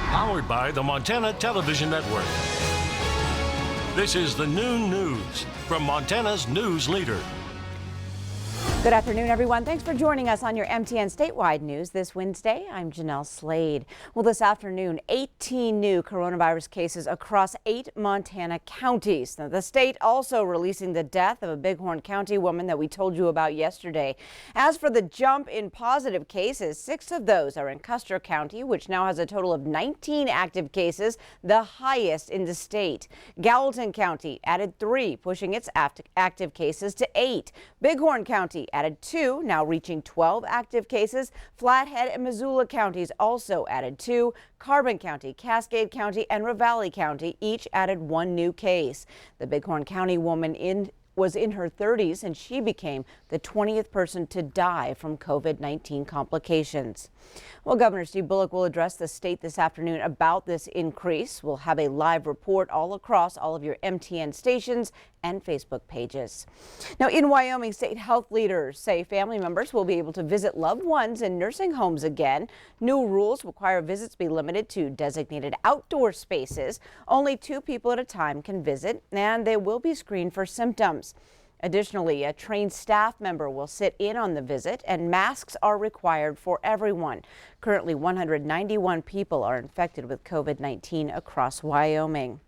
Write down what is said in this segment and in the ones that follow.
Powered by the Montana Television Network. This is the Noon News from Montana's news leader. Good afternoon, everyone. Thanks for joining us on your MTN Statewide News this Wednesday. I'm Jeanelle Slade. Well, this afternoon, 18 new coronavirus cases across 8 Montana counties. Now, the state also releasing the death of a Bighorn County woman that we told you about yesterday. As for the jump in positive cases, 6 of those are in Custer County, which now has a total of 19 active cases, the highest in the state. Gallatin County added 3, pushing its active cases to 8. Bighorn County added 2, now reaching 12 active cases. Flathead and Missoula counties also added 2. Carbon County, Cascade County, and Ravalli County each added 1 new case. The Bighorn County woman was in her 30s, and she became the 20th person to die from COVID-19 complications. Well, Governor Steve Bullock will address the state this afternoon about this increase. We'll have a live report all across all of your MTN stations and Facebook pages. Now, in Wyoming, state health leaders say family members will be able to visit loved ones in nursing homes again. New rules require visits be limited to designated outdoor spaces. Only 2 people at a time can visit, and they will be screened for symptoms. Additionally, a trained staff member will sit in on the visit, and masks are required for everyone. Currently, 191 people are infected with COVID-19 across Wyoming.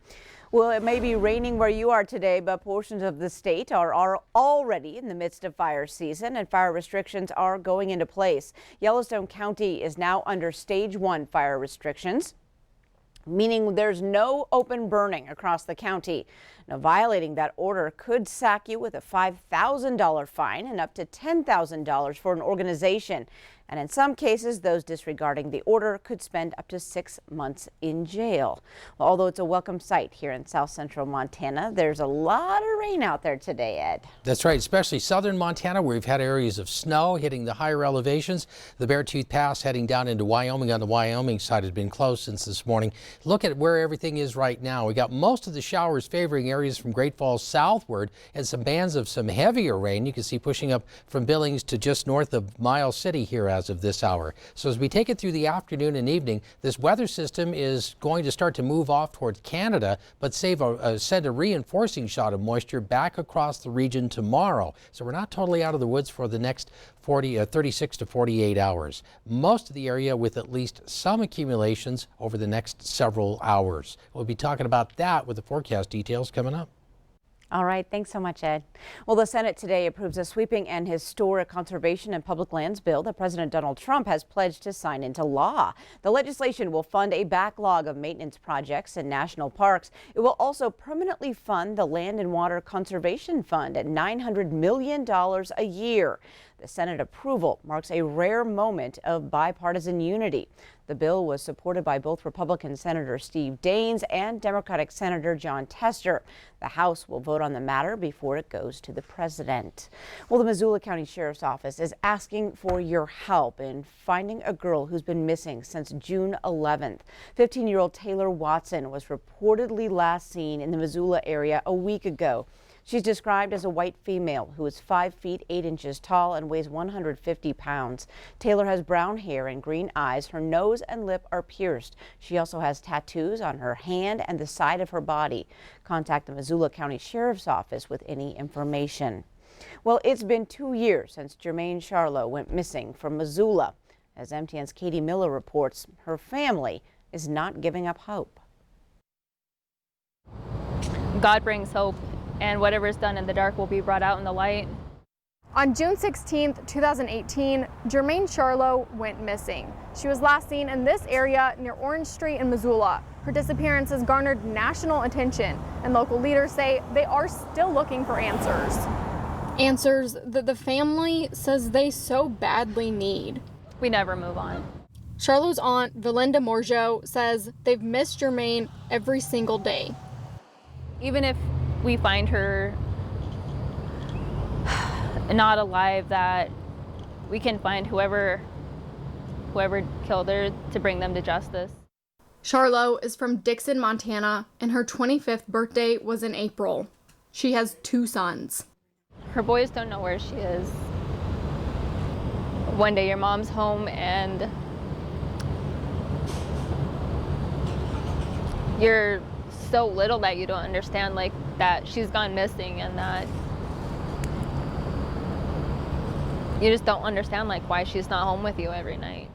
Well, it may be raining where you are today, but portions of the state are already in the midst of fire season, and fire restrictions are going into place. Yellowstone County is now under Stage 1 fire restrictions, meaning there's no open burning across the county. Now, violating that order could sack you with a $5,000 fine and up to $10,000 for an organization. And in some cases, those disregarding the order could spend up to 6 months in jail. Well, although it's a welcome sight here in south central Montana, there's a lot of rain out there today, Ed. That's right, especially southern Montana, where we've had areas of snow hitting the higher elevations. The Beartooth Pass heading down into Wyoming on the Wyoming side has been closed since this morning. Look at where everything is right now. We got most of the showers favoring areas from Great Falls southward, and some bands of some heavier rain you can see pushing up from Billings to just north of Miles City here as of this hour. So as we take it through the afternoon and evening, this weather system is going to start to move off towards Canada, but send a reinforcing shot of moisture back across the region tomorrow. So we're not totally out of the woods for the next 36 to 48 hours. Most of the area with at least some accumulations over the next several hours. We'll be talking about that with the forecast details coming up. All right, thanks so much, Ed. Well, the Senate today approves a sweeping and historic conservation and public lands bill that President Donald Trump has pledged to sign into law. The legislation will fund a backlog of maintenance projects in national parks. It will also permanently fund the Land and Water Conservation Fund at $900 million a year. The Senate approval marks a rare moment of bipartisan unity. The bill was supported by both Republican Senator Steve Daines and Democratic Senator John Tester. The House will vote on the matter before it goes to the president. Well, the Missoula County Sheriff's Office is asking for your help in finding a girl who's been missing since June 11th. 15-year-old Taylor Watson was reportedly last seen in the Missoula area a week ago. She's described as a white female who is 5 feet 8 inches tall and weighs 150 pounds. Taylor has brown hair and green eyes. Her nose and lip are pierced. She also has tattoos on her hand and the side of her body. Contact the Missoula County Sheriff's Office with any information. Well, it's been 2 years since Jermaine Charlo went missing from Missoula. As MTN's Katie Miller reports, her family is not giving up hope. God brings hope, and whatever is done in the dark will be brought out in the light. On June 16, 2018, Jermaine Charlo went missing. She was last seen in this area near Orange Street in Missoula. Her disappearance has garnered national attention, and local leaders say they are still looking for answers. Answers that the family says they so badly need. We never move on. Charlo's aunt, Valinda Morjo, says they've missed Jermaine every single day. Even if we find her not alive, that we can find whoever killed her to bring them to justice. Charlo is from Dixon, Montana, and her 25th birthday was in April. She has 2 sons. Her boys don't know where she is. One day your mom's home and you're so little that you don't understand, like, that she's gone missing, and that you just don't understand, like, why she's not home with you every night.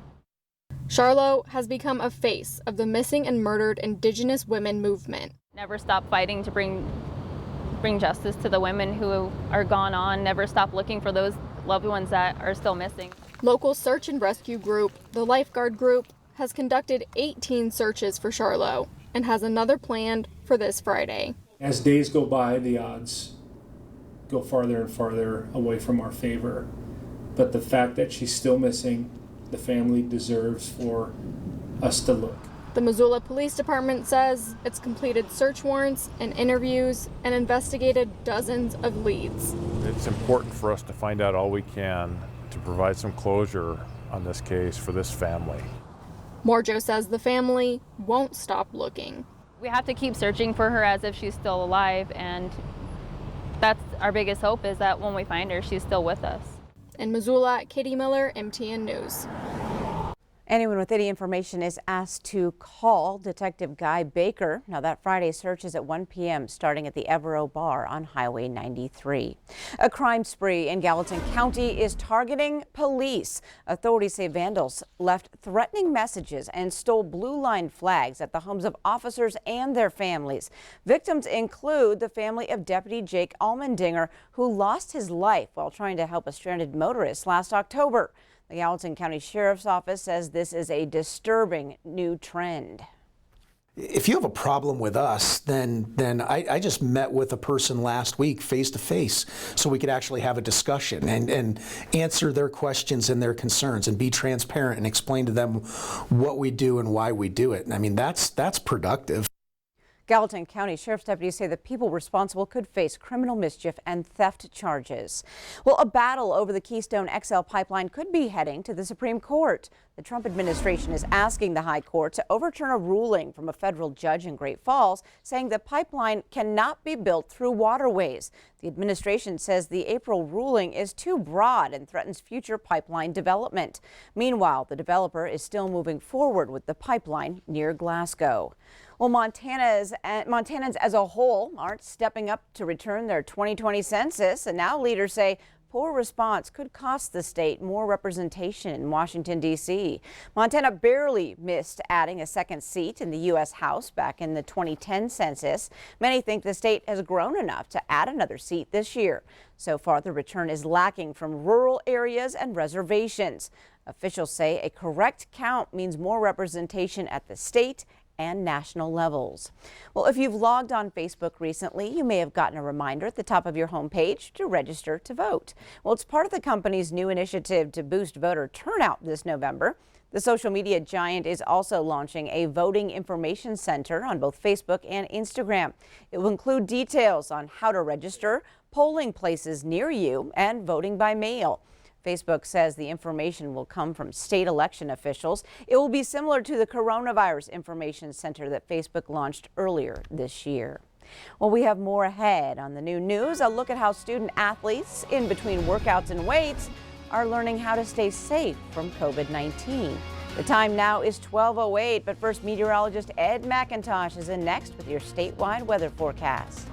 Charlo has become a face of the missing and murdered Indigenous women movement. Never stop fighting to bring justice to the women who are gone on. Never stop looking for those loved ones that are still missing. Local search and rescue group, the Lifeguard Group, has conducted 18 searches for Charlo and has another planned for this Friday. As days go by, the odds go farther and farther away from our favor. But the fact that she's still missing, the family deserves for us to look. The Missoula Police Department says it's completed search warrants and interviews and investigated dozens of leads. It's important for us to find out all we can to provide some closure on this case for this family. Morjo says the family won't stop looking. We have to keep searching for her as if she's still alive, and that's our biggest hope, is that when we find her, she's still with us. In Missoula, Katie Miller, MTN News. Anyone with any information is asked to call Detective Guy Baker. Now, that Friday search is at 1 p.m. starting at the Evero Bar on Highway 93. A crime spree in Gallatin County is targeting police. Authorities say vandals left threatening messages and stole blue line flags at the homes of officers and their families. Victims include the family of Deputy Jake Almendinger, who lost his life while trying to help a stranded motorist last October. The Gallatin County Sheriff's Office says this is a disturbing new trend. If you have a problem with us, then I just met with a person last week face to face so we could actually have a discussion and answer their questions and their concerns and be transparent and explain to them what we do and why we do it. I mean, that's productive. Gallatin County Sheriff's deputies say the people responsible could face criminal mischief and theft charges. Well, a battle over the Keystone XL pipeline could be heading to the Supreme Court. The Trump administration is asking the High Court to overturn a ruling from a federal judge in Great Falls saying the pipeline cannot be built through waterways. The administration says the April ruling is too broad and threatens future pipeline development. Meanwhile, the developer is still moving forward with the pipeline near Glasgow. Well, Montanans as a whole aren't stepping up to return their 2020 census, and now leaders say poor response could cost the state more representation in Washington, D.C. Montana barely missed adding a second seat in the U.S. House back in the 2010 census. Many think the state has grown enough to add another seat this year. So far, the return is lacking from rural areas and reservations. Officials say a correct count means more representation at the state and national levels. Well, if you've logged on Facebook recently, you may have gotten a reminder at the top of your homepage to register to vote. Well, it's part of the company's new initiative to boost voter turnout this November. The social media giant is also launching a voting information center on both Facebook and Instagram. It will include details on how to register, polling places near you, and voting by mail. Facebook says the information will come from state election officials. It will be similar to the Coronavirus Information Center that Facebook launched earlier this year. Well, we have more ahead on the new news. A look at how student athletes in between workouts and weights are learning how to stay safe from COVID-19. The time now is 12:08, but first meteorologist Ed McIntosh is in next with your statewide weather forecast.